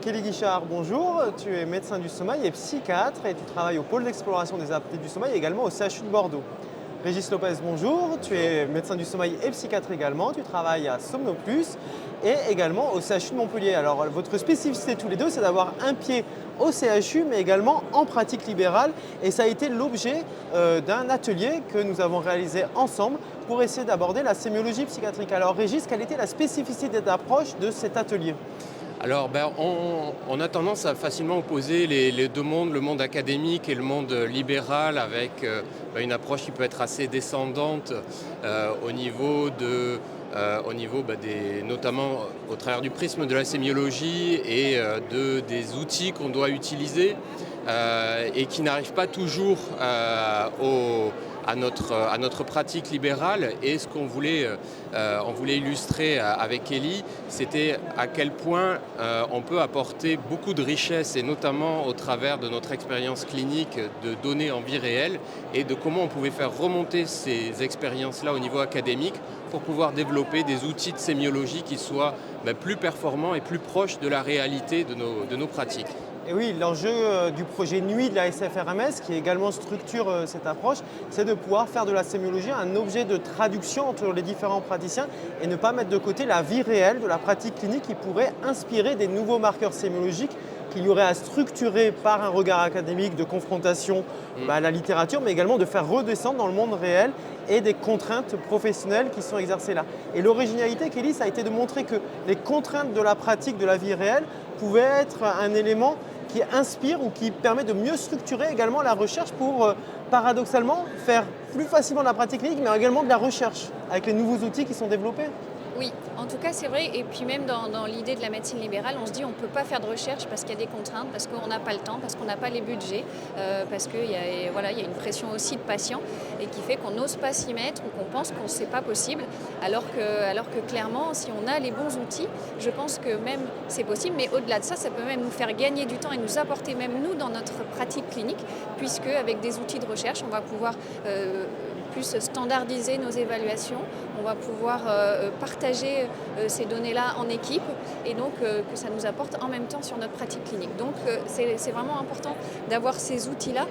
Kelly Guichard, bonjour. Tu es médecin du sommeil et psychiatre et tu travailles au pôle d'exploration des apnées du sommeil et également au CHU de Bordeaux. Régis Lopez, bonjour. Tu es médecin du sommeil et psychiatre également. Tu travailles à Somnoplus et également au CHU de Montpellier. Alors, votre spécificité tous les deux, c'est d'avoir un pied au CHU, mais également en pratique libérale. Et ça a été l'objet d'un atelier que nous avons réalisé ensemble pour essayer d'aborder la sémiologie psychiatrique. Alors, Régis, quelle était la spécificité d'approche de cet atelier? Alors, on a tendance à facilement opposer les deux mondes, le monde académique et le monde libéral, avec une approche qui peut être assez descendante au niveau notamment au travers du prisme de la sémiologie et des outils qu'on doit utiliser et qui n'arrivent pas toujours à notre pratique libérale. Et ce qu'on voulait illustrer avec Kelly, c'était à quel point on peut apporter beaucoup de richesses, et notamment au travers de notre expérience clinique de données en vie réelle, et de comment on pouvait faire remonter ces expériences-là au niveau académique pour pouvoir développer des outils de sémiologie qui soient plus performants et plus proches de la réalité de nos pratiques. Et oui, l'enjeu du projet Nuit de la SFRMS, qui également structure cette approche, c'est de pouvoir faire de la sémiologie un objet de traduction entre les différents praticiens et ne pas mettre de côté la vie réelle de la pratique clinique qui pourrait inspirer des nouveaux marqueurs sémiologiques qu'il y aurait à structurer par un regard académique de confrontation à la littérature, mais également de faire redescendre dans le monde réel et des contraintes professionnelles qui sont exercées là. Et l'originalité, Kelly, ça a été de montrer que les contraintes de la pratique de la vie réelle pouvaient être un élément qui inspire ou qui permet de mieux structurer également la recherche pour, paradoxalement, faire plus facilement de la pratique clinique, mais également de la recherche avec les nouveaux outils qui sont développés. Oui, en tout cas c'est vrai, et puis même dans l'idée de la médecine libérale, on se dit on ne peut pas faire de recherche parce qu'il y a des contraintes, parce qu'on n'a pas le temps, parce qu'on n'a pas les budgets, parce qu'il y a une pression aussi de patients et qui fait qu'on n'ose pas s'y mettre ou qu'on pense qu'on sait pas possible, alors que clairement si on a les bons outils, je pense que même c'est possible, mais au-delà de ça, ça peut même nous faire gagner du temps et nous apporter même nous dans notre pratique clinique, puisque avec des outils de recherche, on va pouvoir plus standardiser nos évaluations, on va pouvoir partager ces données-là en équipe et donc que ça nous apporte en même temps sur notre pratique clinique. Donc c'est vraiment important d'avoir ces outils-là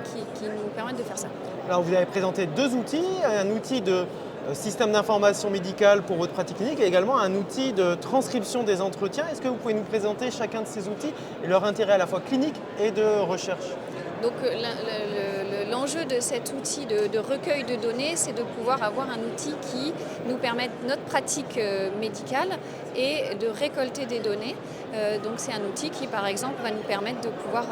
qui nous permettent de faire ça. Alors vous avez présenté deux outils, un outil de système d'information médicale pour votre pratique clinique et également un outil de transcription des entretiens. Est-ce que vous pouvez nous présenter chacun de ces outils et leur intérêt à la fois clinique et de recherche? Donc l'enjeu de cet outil de recueil de données, c'est de pouvoir avoir un outil qui nous permette notre pratique médicale et de récolter des données. Donc c'est un outil qui, par exemple, va nous permettre de pouvoir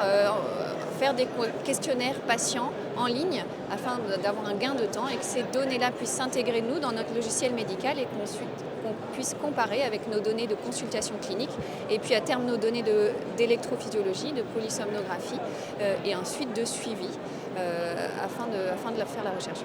faire des questionnaires patients en ligne afin d'avoir un gain de temps et que ces données-là puissent s'intégrer, nous, dans notre logiciel médical et qu'on puisse comparer avec nos données de consultation clinique et puis à terme nos données d'électrophysiologie, de polysomnographie et ensuite de suivi afin de faire la recherche.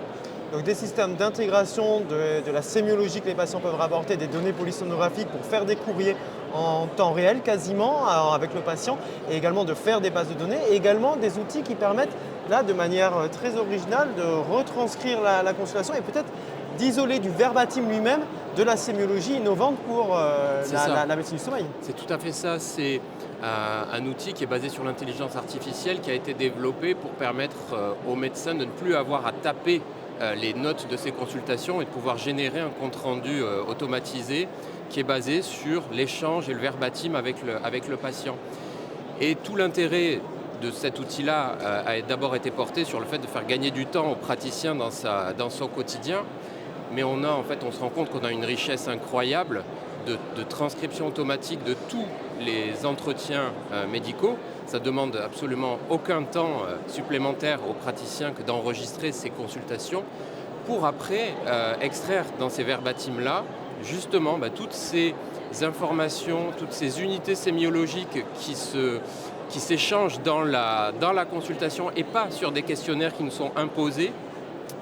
Donc des systèmes d'intégration de la sémiologie que les patients peuvent rapporter, des données polysomnographiques pour faire des courriers en temps réel quasiment avec le patient et également de faire des bases de données et également des outils qui permettent là de manière très originale de retranscrire la consultation et peut-être d'isoler du verbatim lui-même de la sémiologie innovante pour la médecine du sommeil. C'est tout à fait ça. C'est un outil qui est basé sur l'intelligence artificielle qui a été développé pour permettre aux médecins de ne plus avoir à taper les notes de ces consultations et de pouvoir générer un compte-rendu automatisé qui est basé sur l'échange et le verbatim avec le patient. Et tout l'intérêt de cet outil-là a d'abord été porté sur le fait de faire gagner du temps aux praticiens dans son quotidien. Mais on se rend compte qu'on a une richesse incroyable de transcription automatique de tous les entretiens médicaux. Ça ne demande absolument aucun temps supplémentaire aux praticiens que d'enregistrer ces consultations pour après extraire dans ces verbatims-là justement toutes ces informations, toutes ces unités sémiologiques qui s'échangent dans la consultation et pas sur des questionnaires qui nous sont imposés.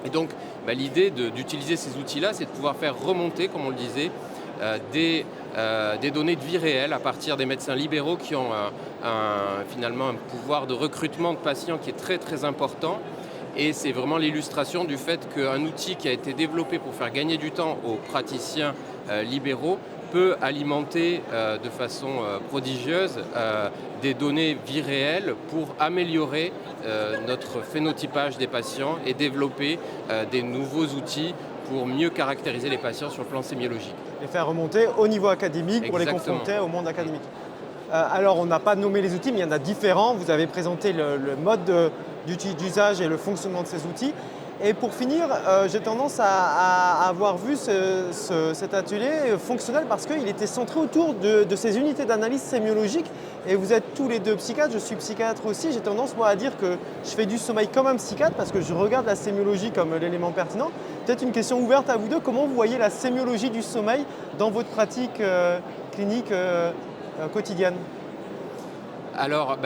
Et donc, l'idée d'utiliser ces outils-là, c'est de pouvoir faire remonter, comme on le disait, des données de vie réelle à partir des médecins libéraux qui ont finalement un pouvoir de recrutement de patients qui est très très important. Et c'est vraiment l'illustration du fait qu'un outil qui a été développé pour faire gagner du temps aux praticiens libéraux peut alimenter de façon prodigieuse des données vie réelle pour améliorer notre phénotypage des patients et développer des nouveaux outils pour mieux caractériser les patients sur le plan sémiologique. Les faire remonter au niveau académique pour les Exactement. confronter au monde académique. Alors, on n'a pas nommé les outils, mais il y en a différents. Vous avez présenté le mode d'usage et le fonctionnement de ces outils. Et pour finir, j'ai tendance à avoir vu cet atelier fonctionnel parce qu'il était centré autour de ces unités d'analyse sémiologique. Et vous êtes tous les deux psychiatres, je suis psychiatre aussi. J'ai tendance moi à dire que je fais du sommeil comme un psychiatre parce que je regarde la sémiologie comme l'élément pertinent. Peut-être une question ouverte à vous deux. Comment vous voyez la sémiologie du sommeil dans votre pratique clinique quotidienne? Alors,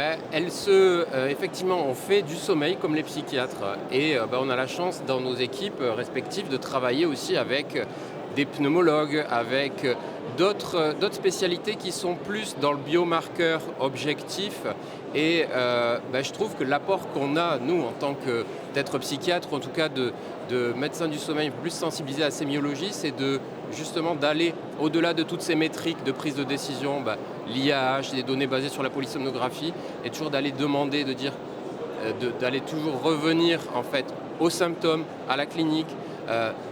effectivement, on fait du sommeil comme les psychiatres et on a la chance dans nos équipes respectives de travailler aussi avec des pneumologues, avec d'autres spécialités qui sont plus dans le biomarqueur objectif. Et je trouve que l'apport qu'on a, nous, en tant que peut-être psychiatre, ou en tout cas de médecins du sommeil plus sensibilisés à la sémiologie, c'est justement d'aller au-delà de toutes ces métriques de prise de décision, l'IAH, des données basées sur la polysomnographie, et toujours d'aller demander, d'aller toujours revenir en fait aux symptômes, à la clinique,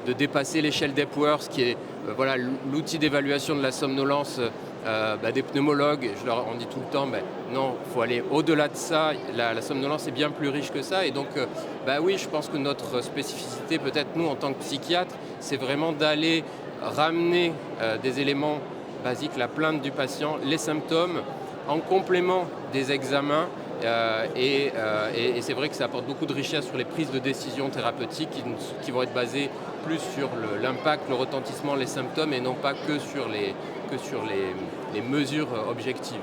de dépasser l'échelle d'Epworth, qui est l'outil d'évaluation de la somnolence des pneumologues. On dit tout le temps, non, il faut aller au-delà de ça, la somnolence est bien plus riche que ça. Et donc, oui, je pense que notre spécificité, peut-être nous en tant que psychiatre, c'est vraiment d'aller ramener des éléments basiques, la plainte du patient, les symptômes, en complément des examens. Et c'est vrai que ça apporte beaucoup de richesse sur les prises de décision thérapeutiques qui vont être basées plus sur l'impact, le retentissement, les symptômes et non pas que sur les mesures objectives.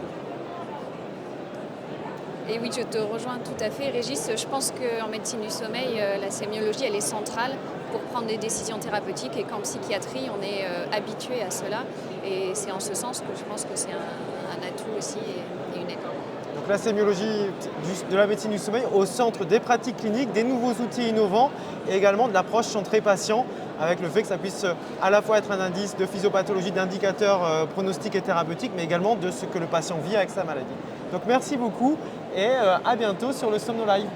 Et oui, je te rejoins tout à fait, Régis. Je pense qu'en médecine du sommeil, la sémiologie, elle est centrale pour prendre des décisions thérapeutiques et qu'en psychiatrie, on est habitué à cela. Et c'est en ce sens que je pense que c'est un atout aussi et une aide. Donc la sémiologie de la médecine du sommeil au centre des pratiques cliniques, des nouveaux outils innovants et également de l'approche centrée patient avec le fait que ça puisse à la fois être un indice de physiopathologie, d'indicateur pronostic et thérapeutique, mais également de ce que le patient vit avec sa maladie. Donc merci beaucoup et à bientôt sur le Somno Live.